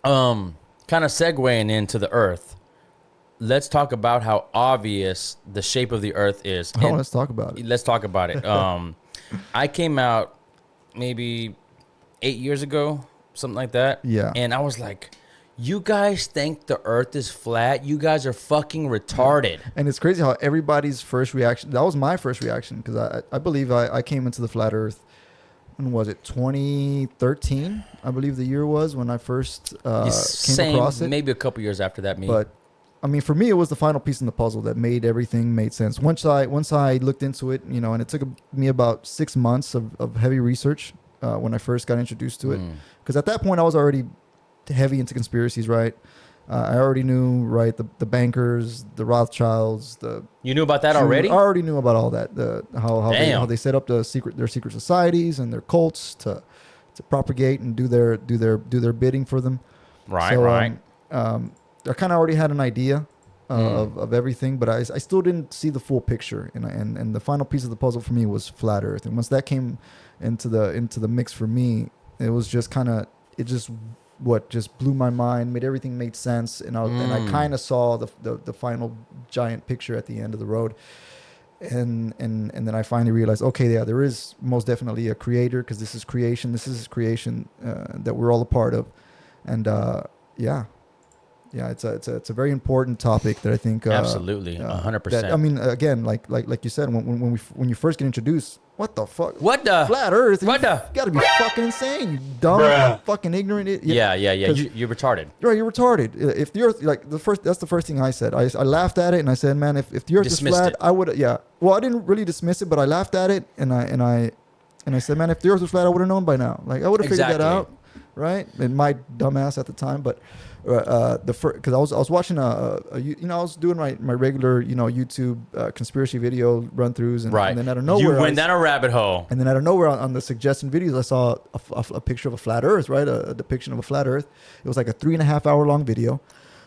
Kind of segueing into the Earth. Let's talk about how obvious the shape of the Earth is. Oh, let's talk about it. Let's talk about it. I came out maybe 8 years ago, something like that. Yeah. And I was like, you guys think the Earth is flat? You guys are fucking retarded. And it's crazy how everybody's first reaction, that was my first reaction, because I believe I came into the flat Earth, when was it, 2013, I believe the year was, when I first came across it. Maybe a couple years after that, But, I mean, for me, it was the final piece in the puzzle that made everything made sense. Once I looked into it, and it took me about 6 months of heavy research when I first got introduced to it. Because at that point, I was already heavy into conspiracies, right? I already knew, right, the bankers, the Rothschilds, you knew about that already? I already knew about all that. How they set up their secret societies and their cults to propagate and do their bidding for them. Right, right. I kind of already had an idea of everything, but I still didn't see the full picture. And the final piece of the puzzle for me was flat Earth. And once that came into the mix for me, it was just just blew my mind, made everything made sense, and I kind of saw the final giant picture at the end of the road, and then I finally realized, okay, yeah, there is most definitely a creator, because this is creation that we're all a part of, and it's a very important topic that I think absolutely 100%. I mean, again, like you said, when you first get introduced. What the fuck? What the? Flat Earth? What the? You gotta be fucking insane. You dumb, fucking ignorant. Yeah. You're retarded. Right, you're retarded. If the Earth, that's the first thing I said. I laughed at it and I said, man, if the Earth Dismissed is flat, it. I would. Yeah. Well, I didn't really dismiss it, but I laughed at it and I said, man, if the Earth was flat, I would have known by now. Like I would have figured that out, right? And my dumbass at the time, but. Because I was watching I was doing my regular YouTube conspiracy video run throughs, and then out of nowhere you went down a rabbit hole, and then out of nowhere on the suggestion videos I saw a picture of a flat Earth, right, a depiction of a flat Earth. It was like a 3.5 hour long video.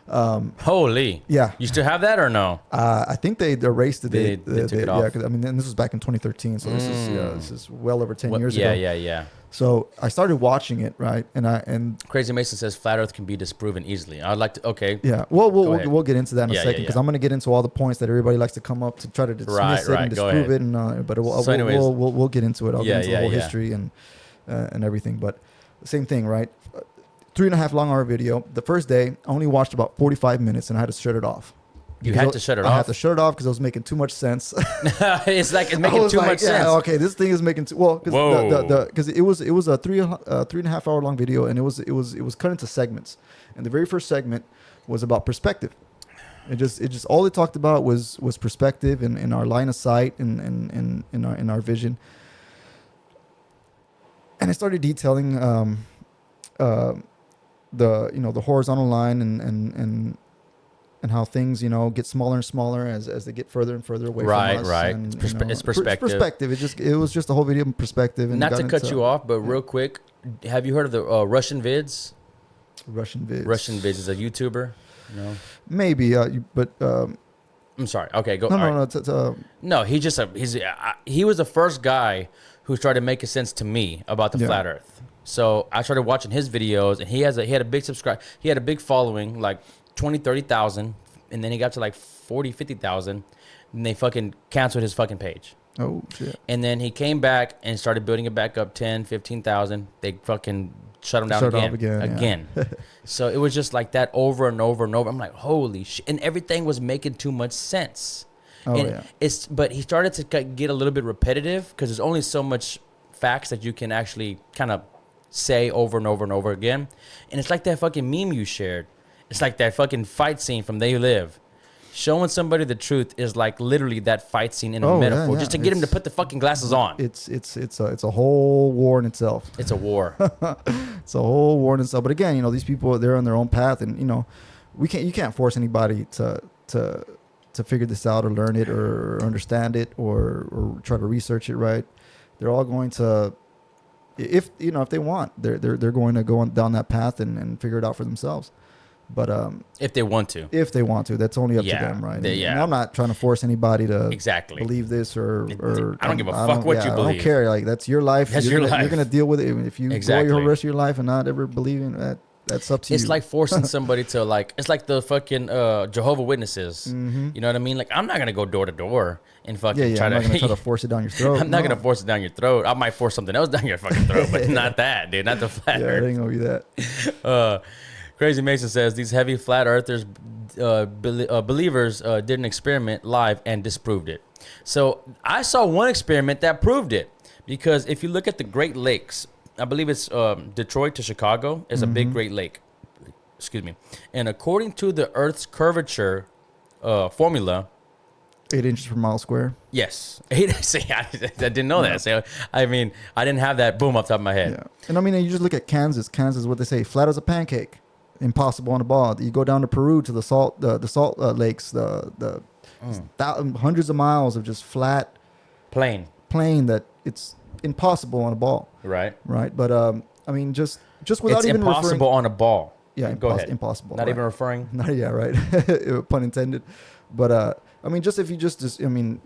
Holy, yeah, you still have that or no? I think they erased it. They took it off. Yeah, because I mean, and this was back in 2013, so this is well over 10 years ago. Yeah. So I started watching it, right, and Crazy Mason says flat Earth can be disproven easily. I'd like to. Okay. Yeah. Well, we'll get into that in a second, because I'm going to get into all the points that everybody likes to come up to try to dismiss it and disprove it, and but we'll get into it. I'll get into the whole history and everything. But same thing, right? 3.5 hour video. The first day, I only watched about 45 minutes, and I had to shut it off. You had to shut it off? I had to shut it off because it was making too much sense. It's making too much sense. Okay, this thing is making because it was a 3.5 hour long video, and it was cut into segments. And the very first segment was about perspective. It just all it talked about was perspective and our line of sight and in our vision. And I started detailing the horizontal line and how things, get smaller and smaller as they get further and further away from us. Right. It's perspective. Perspective. It was just a whole video of perspective. And not to cut you off, but real quick, have you heard of the Russian Vids? Russian Vids. Russian Vids is a YouTuber. No. Maybe, but. I'm sorry. Okay, go. No. No, he was the first guy who started making sense to me about the flat Earth. So I started watching his videos, and he had a big following, like 20, 30,000, and then he got to like 40, 50,000, and they fucking canceled his fucking page. Oh, shit. And then he came back and started building it back up 10, 15,000. They fucking shut him down again. So it was just like that over and over and over. I'm like, holy shit. And everything was making too much sense. But he started to get a little bit repetitive because there's only so much facts that you can actually kind of say over and over and over again. And it's like that fucking meme you shared. It's like that fucking fight scene from They Live. Showing somebody the truth is like literally that fight scene in a metaphor, just to get him to put the fucking glasses on. It's a whole war in itself. It's a war. It's a whole war in itself. But again, these people, they're on their own path, and you can't force anybody to figure this out or learn it or understand it or try to research it. Right? They're all going to, if they want, they're going to go down that path and figure it out for themselves. But if they want to, that's only up to them, right? And I'm not trying to force anybody to believe this or I don't give a fuck what you believe. I don't care. Like, that's your life. That's your life. You're gonna deal with it. If you go your rest of your life and not ever believe in that, That's up to you. It's like forcing somebody to like. It's like the fucking Jehovah Witnesses. Mm-hmm. You know what I mean? Like I'm not gonna go door to door and fucking I'm not gonna try to force it down your throat. I'm not gonna force it down your throat. I might force something else down your fucking throat, but not that, dude. Not the flat Earth. Yeah, it ain't gonna be that. Crazy Mason says these heavy flat earthers believers did an experiment live and disproved it. So I saw one experiment that proved it, because if you look at the Great Lakes, I believe it's Detroit to Chicago is a big Great Lake. Excuse me. And according to the Earth's curvature formula, 8 inches per mile square. yes. See, I didn't know that. So I mean, I didn't have that boom off the top of my head. Yeah, and I mean, you just look at Kansas. Kansas, what they say, flat as a pancake, impossible on a ball. You go down to Peru to the salt lakes, hundreds of miles of just flat Plain. that it's impossible on a ball. Right. But I mean, just without It's even impossible on a ball. Yeah, go ahead. Impossible. Not right. even referring. Not, yeah, right. Pun intended. But I mean, just if you just I mean,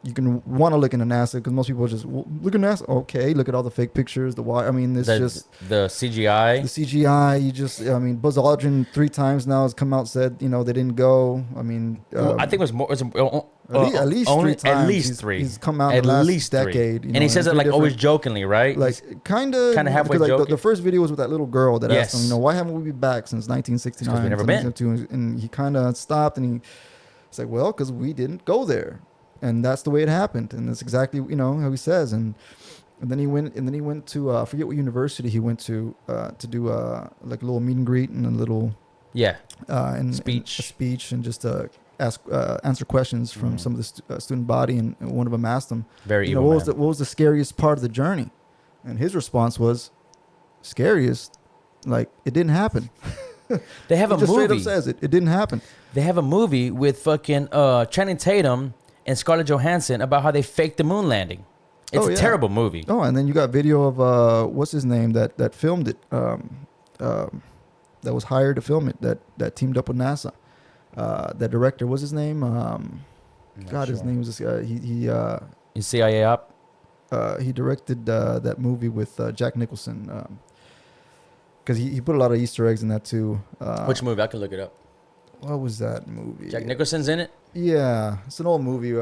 you can want to look into NASA, because most people just look at NASA. Okay, look at all the fake pictures. I mean, it's just the CGI. The CGI. You just, I mean, Buzz Aldrin 3 times now has come out and said, they didn't go. I mean, I think it was more. At least 3 times. At least 3. He's come out in the last decade. And he says it like always jokingly, right? Like kind of halfway like joking. The first video was with that little girl that asked him, why haven't we been back since 1969? Because we never been. And he kind of stopped and he's like, well, because we didn't go there. And that's the way it happened. And that's exactly, how he says. And then he went to, I forget what university he went to do like a little meet and greet and a little speech and just answer questions from some of the student body. And one of them asked him, what was the scariest part of the journey? And his response was, scariest? Like, it didn't happen. They have a movie. Straight up says it didn't happen. They have a movie with fucking Channing Tatum and Scarlett Johansson about how they faked the moon landing. It's a terrible movie. Oh, and then you got video of what's his name that filmed it, that was hired to film it, that teamed up with NASA. That director, what's his name? His name was this guy. He CIA op. He directed that movie with Jack Nicholson. Because he put a lot of Easter eggs in that too. Which movie? I can look it up. What was that movie? Jack Nicholson's in it? Yeah, it's an old movie.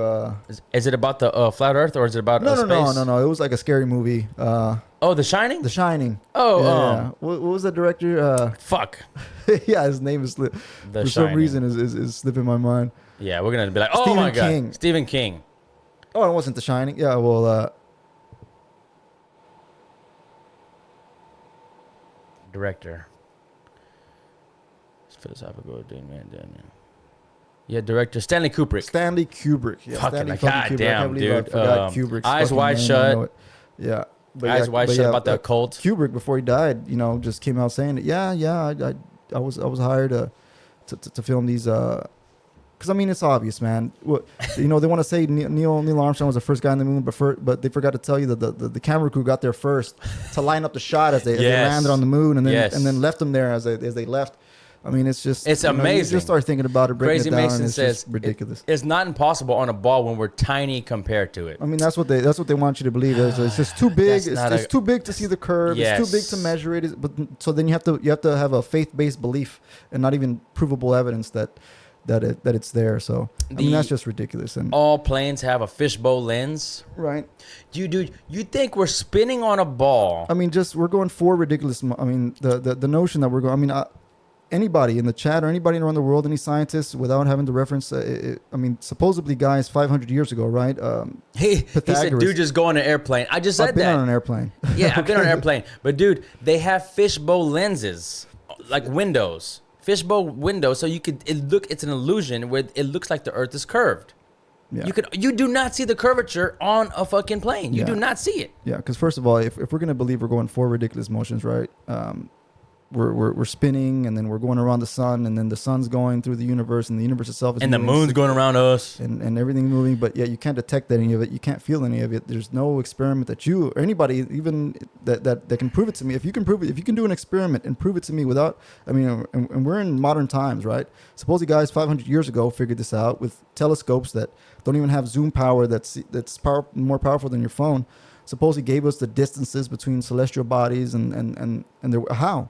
Is it about the flat Earth, or is it about space? No. It was like a scary movie. The Shining? The Shining. Oh, yeah. What was that director? Fuck. Yeah, his name is for some reason is slipping my mind. Yeah, we're gonna be like, oh Stephen my King. God, Stephen King. Oh, it wasn't The Shining. Yeah, well. Director. It's philosophical. Yeah, director Stanley Kubrick. Stanley Kubrick. Yeah, fucking Kubrick. Damn, dude. I forgot Kubrick's Eyes Wide Shut. Yeah. Eyes Wide Shut about the occult. Kubrick, before he died, just came out saying that. I was hired to film these. Because I mean, it's obvious, man. They want to say Neil Armstrong was the first guy on the moon, but they forgot to tell you that the camera crew got there first to line up the shot as they landed on the moon, and then left them there as they left. I mean, it's amazing. You just start thinking about it, breaking it down, Mason and it's says just ridiculous. It's not impossible on a ball when we're tiny compared to it. I mean, that's what they want you to believe. It's just too big. It's too big to see the curve. Yes. It's too big to measure it. But so then you have to have a faith-based belief and not even provable evidence that it's there. So I mean, that's just ridiculous. And all planes have a fishbowl lens, right? You think we're spinning on a ball? I mean, we're going for ridiculous. I mean, the notion that we're going. I mean, anybody in the chat or anybody around the world, any scientists, without having to reference, I mean, supposedly guys 500 years ago, right? He said, dude, just go on an airplane. I just said I've been on an airplane. Yeah, I've been on an airplane. But dude, they have fishbowl lenses, like windows. Fishbowl window, so it's an illusion where it looks like the Earth is curved. Yeah. You do not see the curvature on a fucking plane. You do not see it. Yeah, because first of all, if we're gonna believe we're going for ridiculous motions, right? We're spinning, and then we're going around the sun, and then the sun's going through the universe, and the universe itself is and moving, the moon's going around us, and everything's moving, but yet you can't detect any of it. You can't feel any of it. There's no experiment that you or anybody even that can prove it to me. If you can prove it, if you can do an experiment and prove it to me without, I mean, and we're in modern times, right? Supposedly guys 500 years ago figured this out with telescopes that don't even have zoom power that's more powerful than your phone. Supposedly gave us the distances between celestial bodies and how.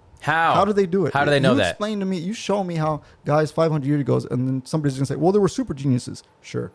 How do they do it? How do they know you that? Explain to me. You show me how guys 500 years ago, and then somebody's gonna say, "Well, they were super geniuses." Sure.